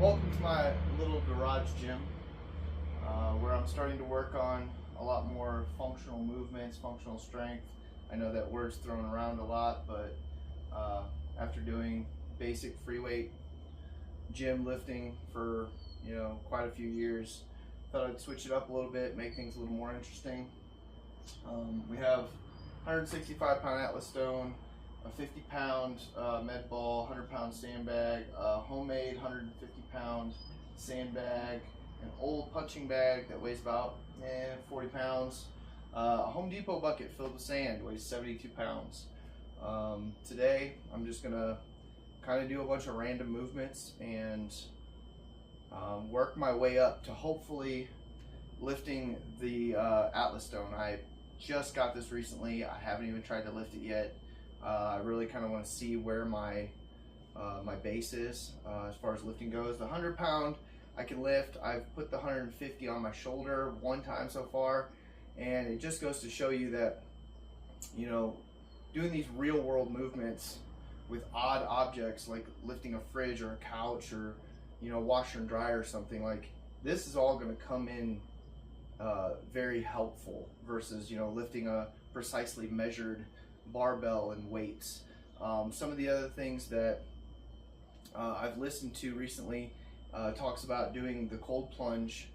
Welcome to my little garage gym where I'm starting to work on a lot more functional movements, functional strength. I know that word's thrown around a lot, but after doing basic free weight gym lifting for quite a few years, thought I'd switch it up a little bit, make things a little more interesting. We have 165-pound Atlas stone, a 50-pound med ball, 100-pound sandbag, a homemade 150-pound sandbag, an old punching bag that weighs about 40 pounds, a Home Depot bucket filled with sand, weighs 72 pounds. Today I'm just gonna kind of do a bunch of random movements and work my way up to hopefully lifting the Atlas stone. I just got this recently. I haven't even tried to lift it yet. I really kind of want to see where my base is as far as lifting goes. The 100-pound I can lift. I've put the 150 on my shoulder one time so far, and it just goes to show you that doing these real world movements with odd objects like lifting a fridge or a couch or washer and dryer or something, like this is all going to come in very helpful versus lifting a precisely measured barbell and weights. Some of the other things that I've listened to recently talks about doing the cold plunge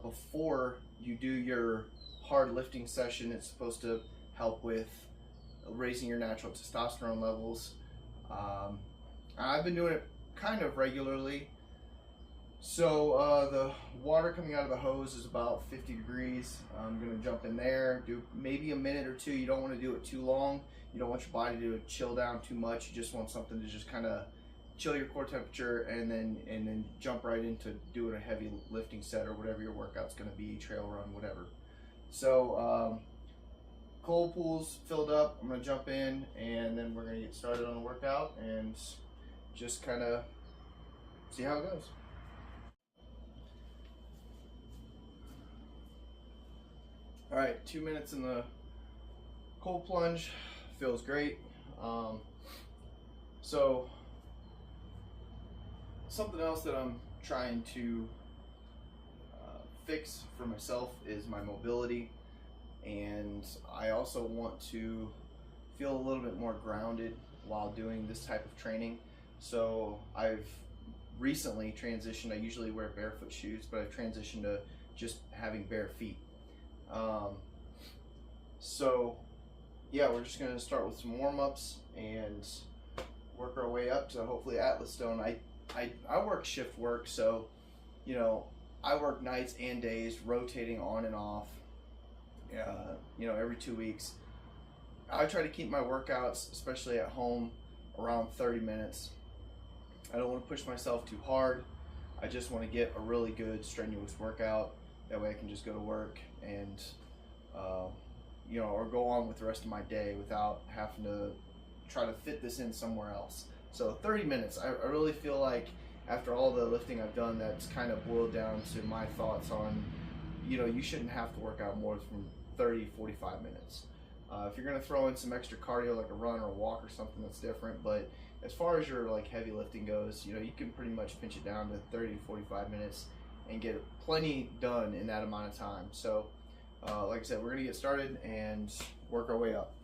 before you do your hard lifting session. It's supposed to help with raising your natural testosterone levels. I've been doing it kind of regularly. So the water coming out of the hose is about 50 degrees. I'm going to jump in there, do maybe a minute or two. You don't want to do it too long. You don't want your body to chill down too much. You just want something to just kind of chill your core temperature and then jump right into doing a heavy lifting set or whatever your workout's going to be, trail run, whatever. So cold pool's filled up. I'm going to jump in and then we're going to get started on the workout and just kind of see how it goes. All right, 2 minutes in the cold plunge, feels great. So something else that I'm trying to fix for myself is my mobility, and I also want to feel a little bit more grounded while doing this type of training. So I've recently transitioned. I usually wear barefoot shoes, but I've transitioned to just having bare feet. So yeah, we're just going to start with some warm-ups and work our way up to hopefully Atlas stone. I work shift work, so I work nights and days, rotating on and off, every 2 weeks. I try to keep my workouts, especially at home, around 30 minutes. I don't want to push myself too hard. I just want to get a really good strenuous workout. That way I can just go to work and, or go on with the rest of my day without having to try to fit this in somewhere else. So 30 minutes, I really feel like after all the lifting I've done, that's kind of boiled down to my thoughts on, you shouldn't have to work out more than 30, 45 minutes. If you're going to throw in some extra cardio like a run or a walk or something, that's different. But as far as your heavy lifting goes, you can pretty much pinch it down to 30 to 45 minutes and get plenty done in that amount of time. So like I said, we're gonna get started and work our way up.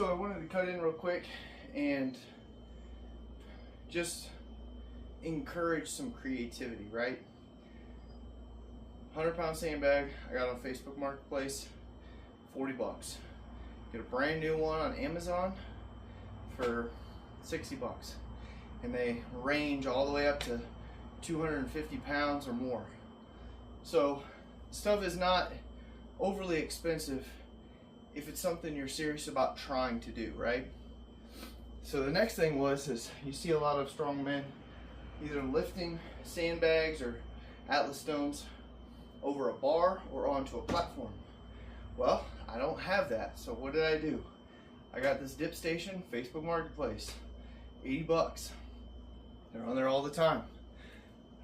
So I wanted to cut in real quick and just encourage some creativity, right? 100-pound sandbag I got on Facebook Marketplace, $40. Get a brand new one on Amazon for $60, and they range all the way up to 250 pounds or more. So stuff is not overly expensive if it's something you're serious about trying to do, right? So the next thing is you see a lot of strong men either lifting sandbags or Atlas stones over a bar or onto a platform. Well, I don't have that, so what did I do? I got this dip station, Facebook Marketplace, $80. They're on there all the time.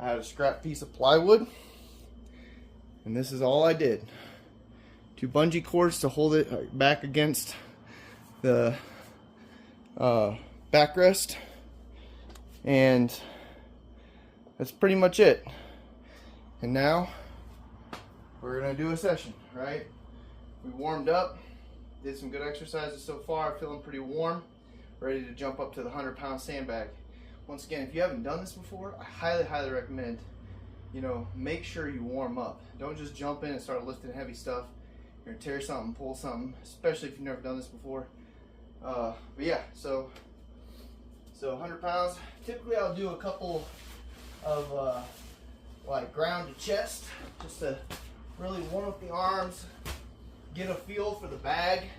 I had a scrap piece of plywood, and this is all I did. 2 bungee cords to hold it back against the backrest, and that's pretty much it. And now we're gonna do a session, right? We warmed up, did some good exercises so far, feeling pretty warm, ready to jump up to the 100-pound sandbag. Once again, if you haven't done this before, I highly recommend, make sure you warm up. Don't just jump in and start lifting heavy stuff. You're gonna tear something, pull something, especially if you've never done this before. But yeah, so 100 pounds. Typically I'll do a couple of like ground to chest, just to really warm up the arms, get a feel for the bag.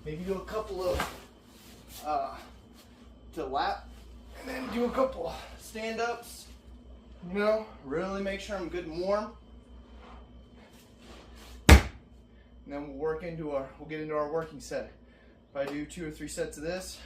Maybe do a couple of to lap, and then do a couple stand-ups. Really make sure I'm good and warm. And then we'll get into our working set. If I do 2 or 3 sets of this.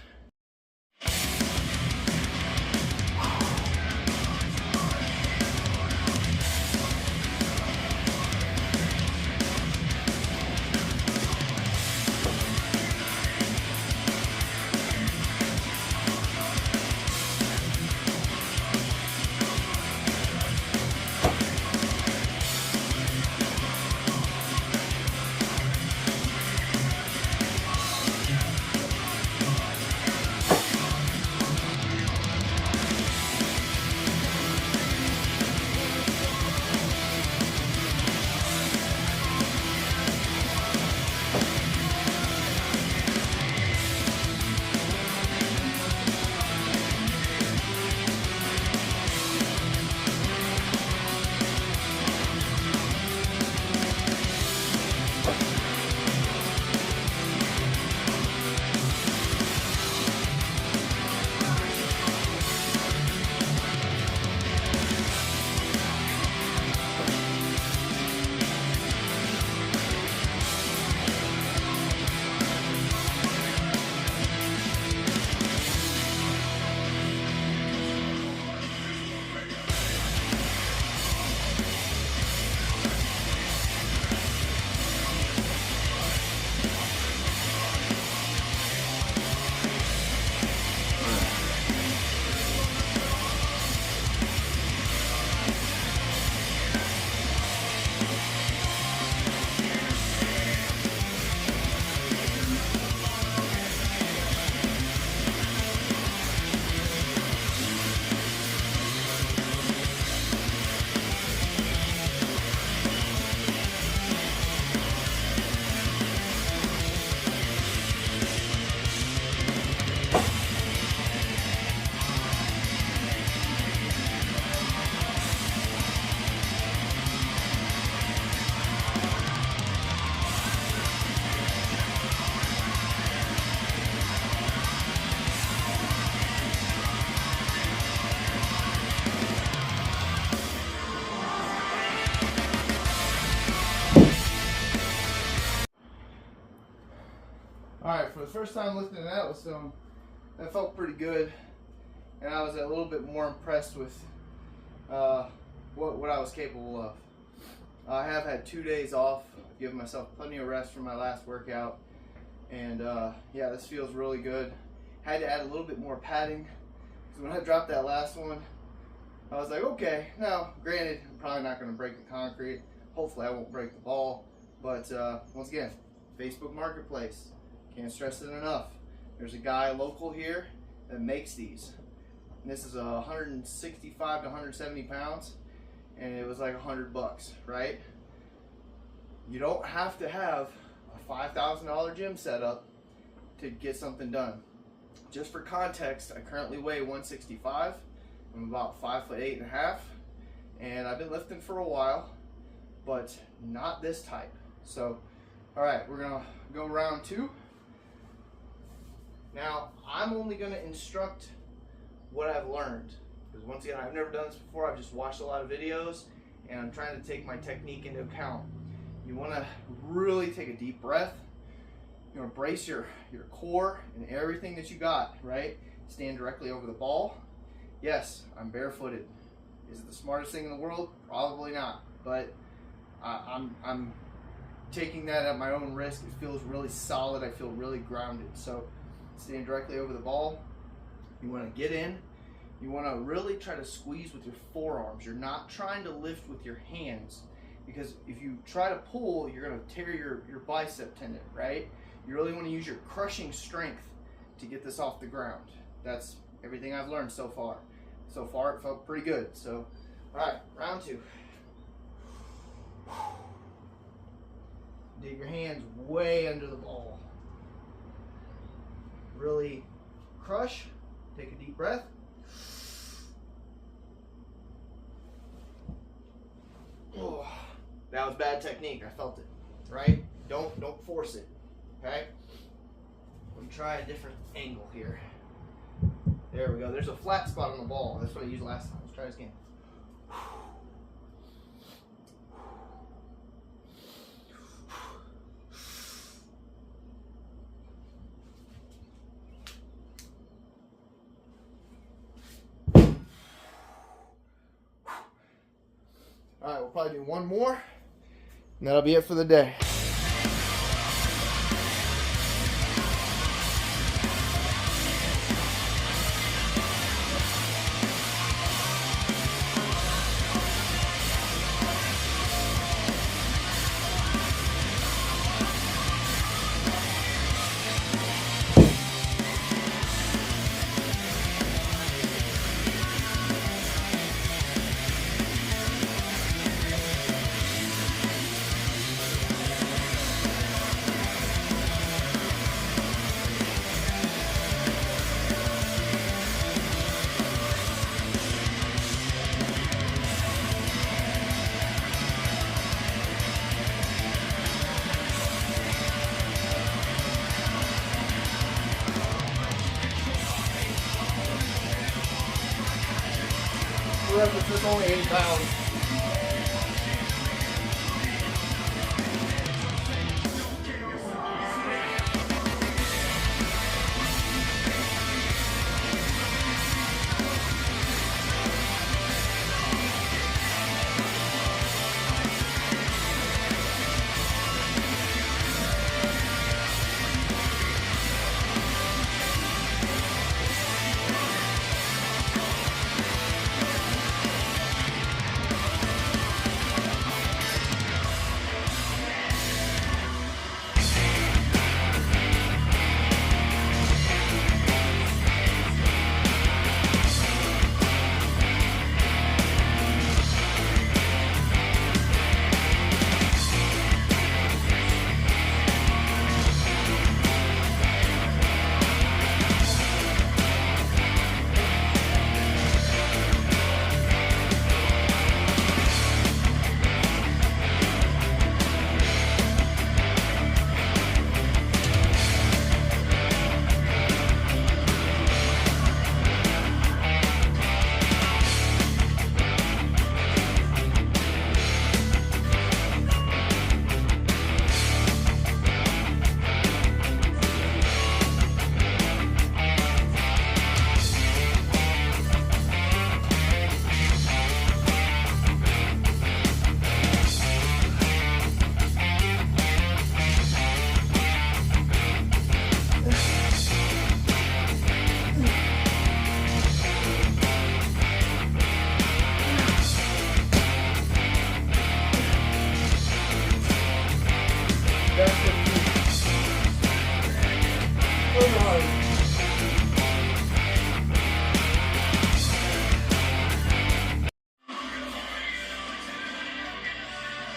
Alright, for the first time lifting an Atlas stone, that felt pretty good, and I was a little bit more impressed with what I was capable of. I have had 2 days off. I've given myself plenty of rest from my last workout, and yeah, this feels really good. Had to add a little bit more padding, because when I dropped that last one, I was like, okay, now granted, I'm probably not going to break the concrete. Hopefully I won't break the ball, but once again, Facebook Marketplace. Can't stress it enough. There's a guy local here that makes these. And this is 165 to 170 pounds, and it was like $100, right? You don't have to have a $5,000 gym setup to get something done. Just for context, I currently weigh 165. I'm about 5'8.5", and I've been lifting for a while, but not this type. So, all right, we're gonna go round 2. Now, I'm only gonna instruct what I've learned, because once again, I've never done this before. I've just watched a lot of videos, and I'm trying to take my technique into account. You wanna really take a deep breath. You wanna brace your core and everything that you got, right? Stand directly over the ball. Yes, I'm barefooted. Is it the smartest thing in the world? Probably not, but I'm taking that at my own risk. It feels really solid. I feel really grounded. So stand directly over the ball. You want to get in. You want to really try to squeeze with your forearms. You're not trying to lift with your hands, because if you try to pull, you're going to tear your bicep tendon, right? You really want to use your crushing strength to get this off the ground. That's everything I've learned so far. So far, it felt pretty good. So, all right, round 2. Dig your hands way under the ball. Really crush. Take a deep breath. Oh, that was bad technique. I felt it. Right? Don't force it. Okay? Let me try a different angle here. There we go. There's a flat spot on the ball. That's what I used last time. Let's try this again. All right, we'll probably do one more, and that'll be it for the day. This is only 8 pounds.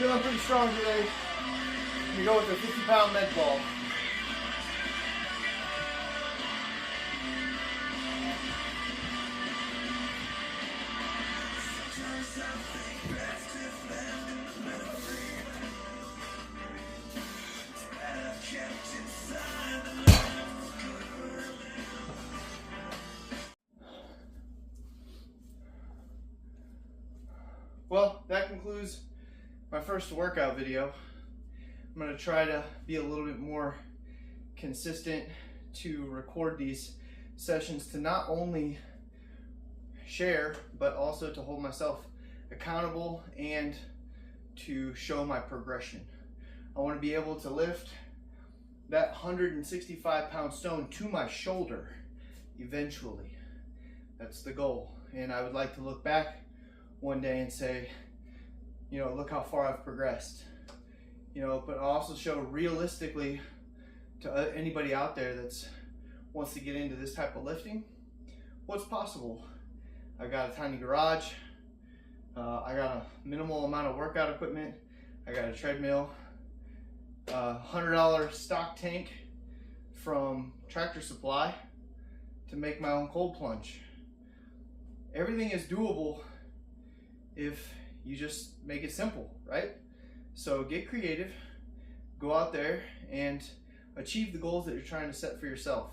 Feeling pretty strong today. I'm gonna go with the 50-pound med ball. Well, that concludes my first workout video. I'm going to try to be a little bit more consistent to record these sessions to not only share, but also to hold myself accountable and to show my progression. I want to be able to lift that 165-pound stone to my shoulder eventually. That's the goal. And I would like to look back one day and say, you know, look how far I've progressed. You know, but also show realistically to anybody out there that's wants to get into this type of lifting what's possible. I've got a tiny garage. I got a minimal amount of workout equipment. I got a treadmill, $100 stock tank from Tractor Supply to make my own cold plunge. Everything is doable if you just make it simple, right? So get creative, go out there and achieve the goals that you're trying to set for yourself.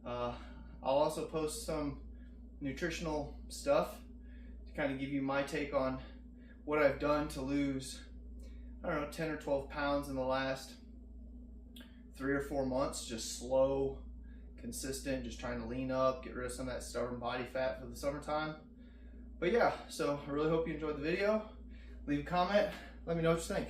I'll also post some nutritional stuff to kind of give you my take on what I've done to lose, I don't know, 10 or 12 pounds in the last 3 or 4 months. Just slow, consistent, just trying to lean up, get rid of some of that stubborn body fat for the summertime. But yeah, so I really hope you enjoyed the video. Leave a comment, let me know what you think.